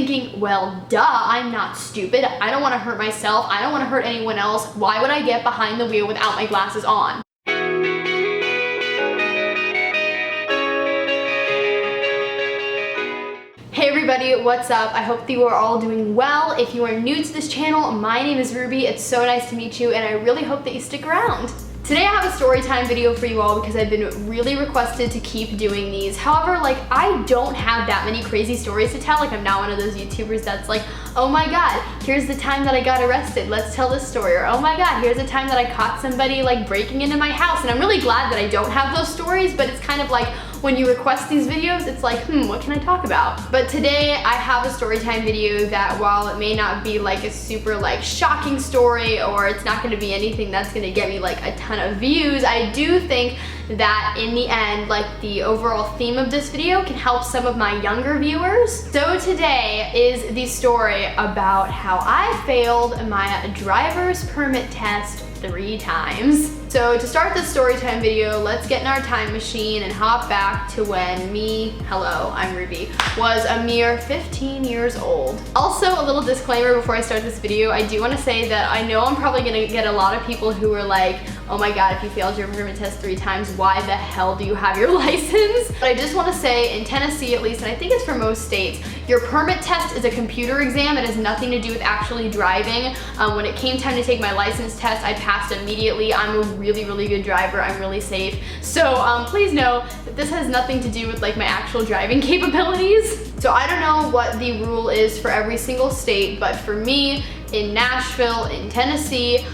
thinking, well, duh, I'm not stupid. I don't want to hurt myself. I don't want to hurt anyone else. Why would I get behind the wheel without my glasses on? Hey everybody, what's up? I hope that you are all doing well. If you are new to this channel, my name is Ruby. It's so nice to meet you, and I really hope that you stick around. Today I have a story time video for you all because I've been really requested to keep doing these. However, like, I don't have that many crazy stories to tell. Like, I'm not one of those YouTubers that's like, oh my god, here's the time that I got arrested, let's tell this story. Or, oh my god, here's the time that I caught somebody like breaking into my house. And I'm really glad that I don't have those stories, but it's kind of like, when you request these videos, it's like, what can I talk about? But today I have a story time video that, while it may not be like a super like shocking story, or it's not gonna be anything that's gonna get me like a ton of views, I do think that in the end, like, the overall theme of this video can help some of my younger viewers. So today is the story about how I failed my driver's permit test 3 times. So to start this story time video, let's get in our time machine and hop back to when I'm Ruby, was a mere 15 years old. Also, a little disclaimer before I start this video, I do want to say that I know I'm probably gonna get a lot of people who are like, oh my god, if you failed your permit test 3 times, why the hell do you have your license? But I just want to say, in Tennessee at least, and I think it's for most states, your permit test is a computer exam. It has nothing to do with actually driving. When it came time to take my license test, I passed immediately. I'm a really, really good driver. I'm really safe. So please know that this has nothing to do with like my actual driving capabilities. So I don't know what the rule is for every single state, but for me, in Nashville, in Tennessee,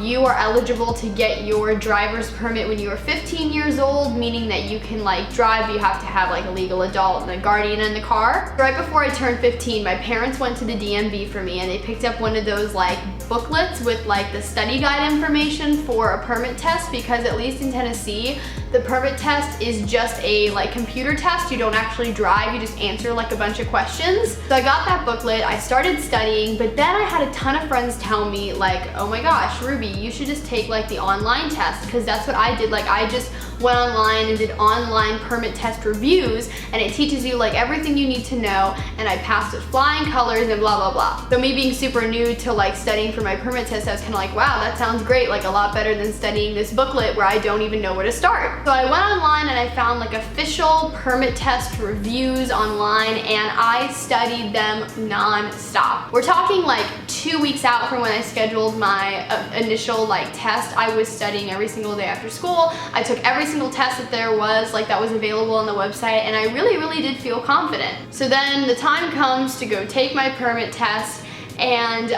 you are eligible to get your driver's permit when you are 15 years old, meaning that you can like drive, but you have to have like a legal adult and a guardian in the car. Right before I turned 15, my parents went to the DMV for me, and they picked up one of those like booklets with like the study guide information for a permit test, because at least in Tennessee, the permit test is just a like computer test. You don't actually drive, you just answer like a bunch of questions. So I got that booklet, I started studying, but then I had a ton of friends tell me like, oh my gosh, Ruby, you should just take like the online test, because that's what I did. Like, I just went online and did online permit test reviews, and it teaches you like everything you need to know, and I passed with flying colors and blah blah blah. So me being super new to like studying for my permit test, I was kind of like, wow, that sounds great, like a lot better than studying this booklet where I don't even know where to start. So I went online and I found like official permit test reviews online, and I studied them non-stop. We're talking like 2 weeks out from when I scheduled my initial like test. I was studying every single day after school. I took every single test that there was like that was available on the website, and I really did feel confident. So then the time comes to go take my permit test, and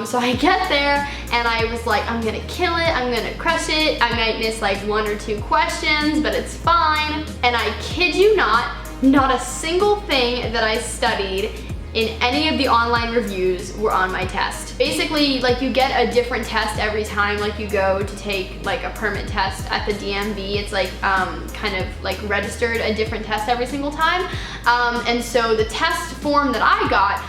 so I get there and I was like, I'm gonna kill it, I'm gonna crush it, I might miss like 1 or 2 questions, but it's fine. And I kid you not a single thing that I studied in any of the online reviews were on my test. Basically, like, you get a different test every time like you go to take like a permit test at the DMV. It's like kind of like registered a different test every single time. And so the test form that I got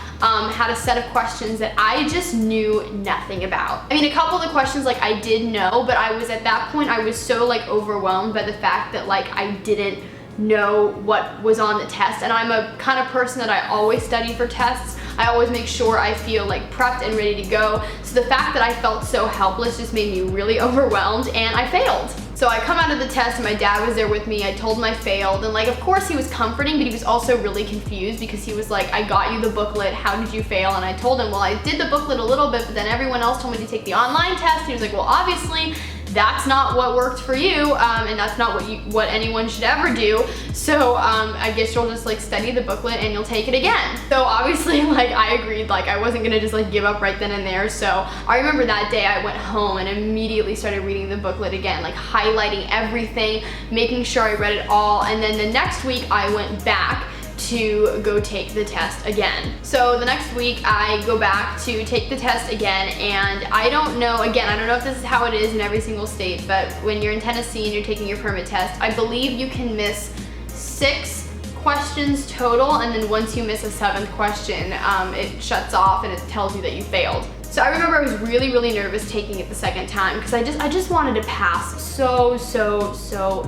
had a set of questions that I just knew nothing about. I mean, a couple of the questions like I did know, but I was at that point, I was so like overwhelmed by the fact that like I didn't know what was on the test. And I'm a kind of person that I always study for tests. I always make sure I feel like prepped and ready to go. So the fact that I felt so helpless just made me really overwhelmed, and I failed. So I come out of the test and my dad was there with me. I told him I failed, and like, of course he was comforting, but he was also really confused because he was like, I got you the booklet, how did you fail? And I told him, well, I did the booklet a little bit, but then everyone else told me to take the online test. And he was like, well, obviously that's not what worked for you, and that's not what anyone should ever do. So I guess you'll just like study the booklet and you'll take it again. So obviously, like, I agreed, like I wasn't gonna just like give up right then and there. So I remember that day I went home and immediately started reading the booklet again, like highlighting everything, making sure I read it all. And then the next week I went back to go take the test again. So the next week I go back to take the test again, and I don't know if this is how it is in every single state, but when you're in Tennessee and you're taking your permit test, I believe you can miss 6 questions total, and then once you miss a 7th question, it shuts off and it tells you that you failed. So I remember I was really nervous taking it the second time because I just wanted to pass so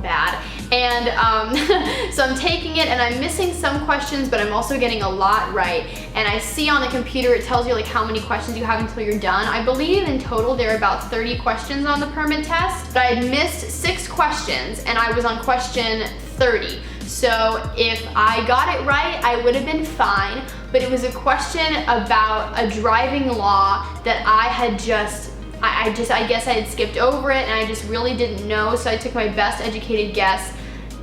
bad. And so I'm taking it and I'm missing some questions, but I'm also getting a lot right. And I see on the computer, it tells you like how many questions you have until you're done. I believe in total there are about 30 questions on the permit test, but I had missed 6 questions and I was on question 30. So if I got it right, I would have been fine, but it was a question about a driving law that I had I guess I had skipped over it and I just really didn't know, so I took my best educated guess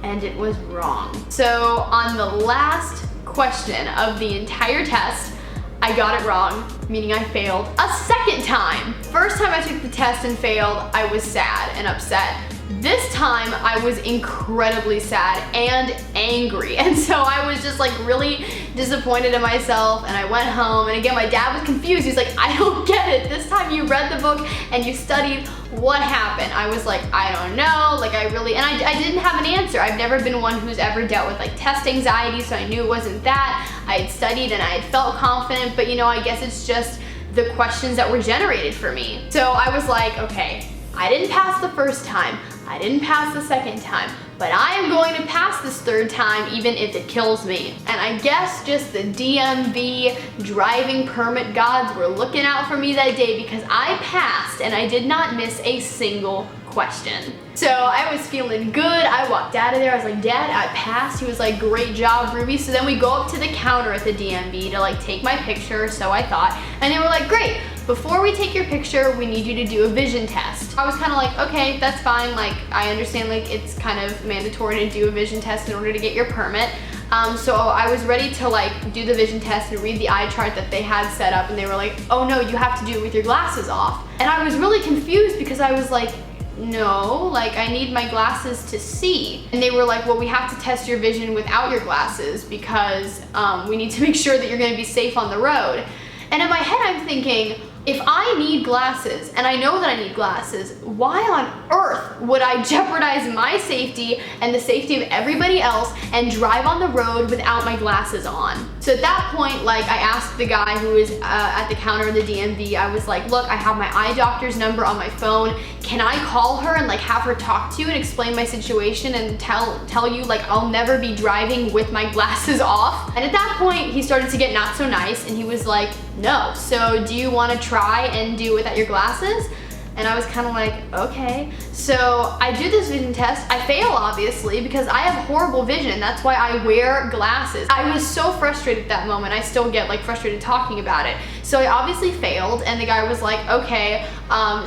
and it was wrong. So on the last question of the entire test, I got it wrong, meaning I failed a second time. First time I took the test and failed, I was sad and upset. This time I was incredibly sad and angry, and so I was just like really disappointed in myself, and I went home, and again my dad was confused. He's like, I don't get it, this time you read the book and you studied, what happened? I was like, I don't know, like I didn't have an answer. I've never been one who's ever dealt with like test anxiety, so I knew it wasn't that. I had studied and I had felt confident, but you know, I guess it's just the questions that were generated for me. So I was like, okay, I didn't pass the first time, I didn't pass the second time, but I am going to pass this third time even if it kills me. And I guess just the DMV driving permit gods were looking out for me that day, because I passed and I did not miss a single question. So I was feeling good. I walked out of there. I was like, Dad, I passed. He was like, great job, Ruby. So then we go up to the counter at the DMV to like take my picture, so I thought. And they were like, great, before we take your picture, we need you to do a vision test. I was kind of like, okay, that's fine. Like, I understand like it's kind of mandatory to do a vision test in order to get your permit. So I was ready to like do the vision test and read the eye chart that they had set up, and they were like, oh no, you have to do it with your glasses off. And I was really confused because I was like, no, like I need my glasses to see. And they were like, well, we have to test your vision without your glasses because we need to make sure that you're gonna be safe on the road. And in my head I'm thinking, if I need glasses, and I know that I need glasses, why on earth would I jeopardize my safety and the safety of everybody else and drive on the road without my glasses on? So at that point, like I asked the guy who was at the counter of the DMV, I was like, look, I have my eye doctor's number on my phone. Can I call her and like have her talk to you and explain my situation and tell you like I'll never be driving with my glasses off? And at that point, he started to get not so nice, and he was like, no, so do you want to try and do it without your glasses? And I was kind of like, okay. So I do this vision test. I fail, obviously, because I have horrible vision. That's why I wear glasses. I was so frustrated at that moment. I still get like frustrated talking about it. So I obviously failed, and the guy was like, okay,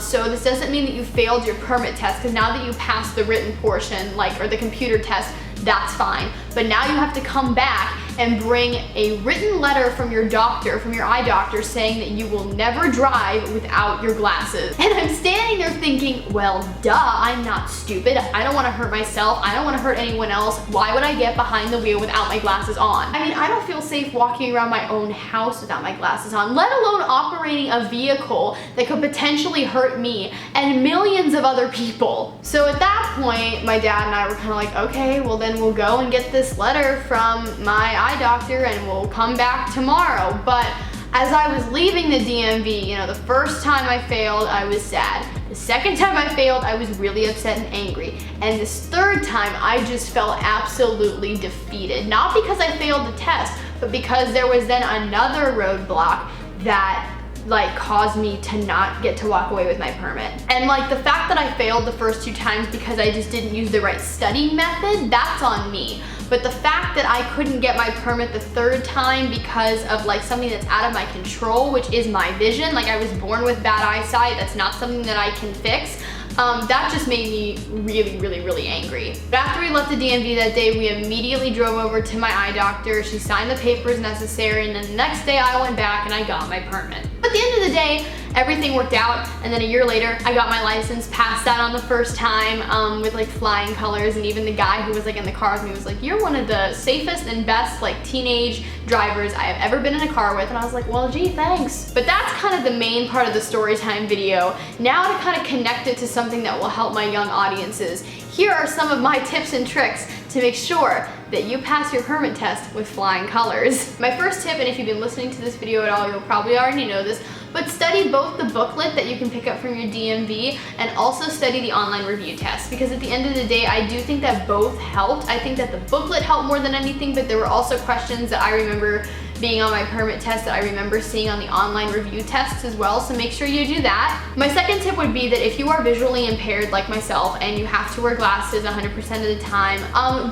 so this doesn't mean that you failed your permit test, because now that you passed the written portion, like, or the computer test, that's fine. But now you have to come back and bring a written letter from your doctor, from your eye doctor, saying that you will never drive without your glasses. And I'm standing there thinking, well, duh, I'm not stupid. I don't want to hurt myself. I don't want to hurt anyone else. Why would I get behind the wheel without my glasses on? I mean, I don't feel safe walking around my own house without my glasses on, let alone operating a vehicle that could potentially hurt me and millions of other people. So at that point, my dad and I were kind of like, okay, well then we'll go and get this letter from my eye doctor and we'll come back tomorrow. But as I was leaving the DMV, you know, the first time I failed, I was sad. The second time I failed, I was really upset and angry. And this third time, I just felt absolutely defeated. Not because I failed the test, but because there was then another roadblock that like caused me to not get to walk away with my permit. And like the fact that I failed the first 2 times because I just didn't use the right studying method, that's on me. But the fact that I couldn't get my permit the 3rd time because of like something that's out of my control, which is my vision, like I was born with bad eyesight, that's not something that I can fix, that just made me really angry. But after we left the DMV that day, we immediately drove over to my eye doctor. She signed the papers necessary, and then the next day I went back and I got my permit. At the end of the day, everything worked out, and then a year later, I got my license, passed that on the first time with like flying colors, and even the guy who was like in the car with me was like, you're one of the safest and best like teenage drivers I have ever been in a car with, and I was like, well, gee, thanks. But that's kind of the main part of the story time video. Now to kind of connect it to something that will help my young audiences, here are some of my tips and tricks to make sure that you pass your permit test with flying colors. My first tip, and if you've been listening to this video at all, you'll probably already know this, but study both the booklet that you can pick up from your DMV and also study the online review test, because at the end of the day, I do think that both helped. I think that the booklet helped more than anything, but there were also questions that I remember being on my permit test that I remember seeing on the online review tests as well, so make sure you do that. My second tip would be that if you are visually impaired like myself and you have to wear glasses 100% of the time,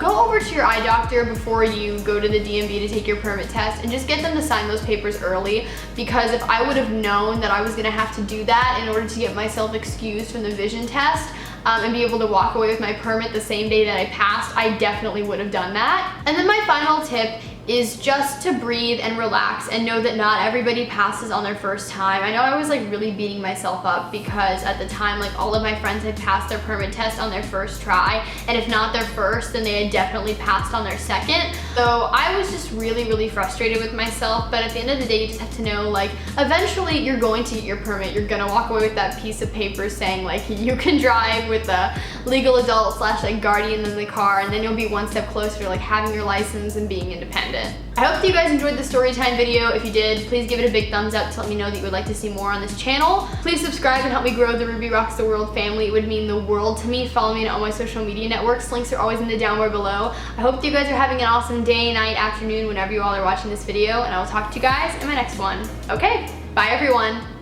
go over to your eye doctor before you go to the DMV to take your permit test and just get them to sign those papers early, because if I would have known that I was gonna have to do that in order to get myself excused from the vision test, and be able to walk away with my permit the same day that I passed, I definitely would have done that. And then my final tip is just to breathe and relax and know that not everybody passes on their first time. I know I was like really beating myself up because at the time, like all of my friends had passed their permit test on their first try, and if not their first, then they had definitely passed on their second. So I was just really frustrated with myself, but at the end of the day, you just have to know, like, eventually you're going to get your permit. You're gonna walk away with that piece of paper saying like you can drive with a legal adult / like guardian in the car, and then you'll be one step closer to like having your license and being independent. I hope that you guys enjoyed the story time video. If you did, please give it a big thumbs up to let me know that you would like to see more on this channel. Please subscribe and help me grow the Ruby Rocks the World family. It would mean the world to me. Follow me on all my social media networks. Links are always in the down bar below. I hope that you guys are having an awesome day, night, afternoon, whenever you all are watching this video, and I will talk to you guys in my next one. Okay, bye everyone.